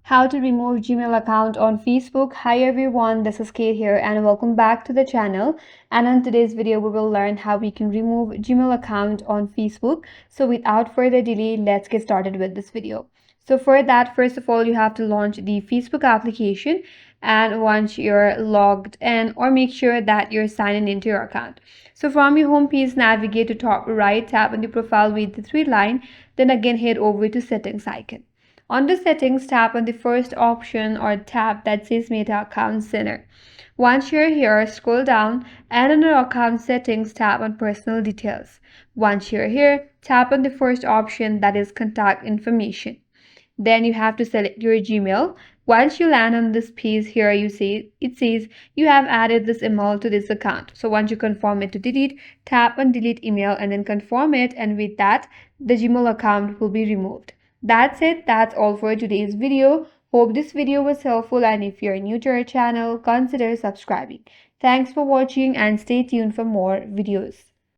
How to remove Gmail account on Facebook. Hi everyone, this is Kate here and welcome back to the channel. And in today's video, we will learn how we can remove Gmail account on Facebook. So without further delay, let's get started with this video. So for that, first of all, you have to launch the Facebook application. And once you're logged in, or make sure that you're signing into your account. So from your home page, navigate to top right, tap on the profile with the three line, then again head over to settings icon. On the settings, tap on the first option or tab that says Meta Account Center. Once you're here, scroll down and under account settings, tap on personal details. Once you're here, tap on the first option that is contact information. Then you have to select your Gmail. Once you land on this page here, it says you have added this email to this account. So once you confirm it to delete, tap on delete email and then confirm it, and with that, the Gmail account will be removed. That's it. That's all for today's video. Hope this video was helpful, and if you're new to our channel, consider subscribing. Thanks for watching and stay tuned for more videos.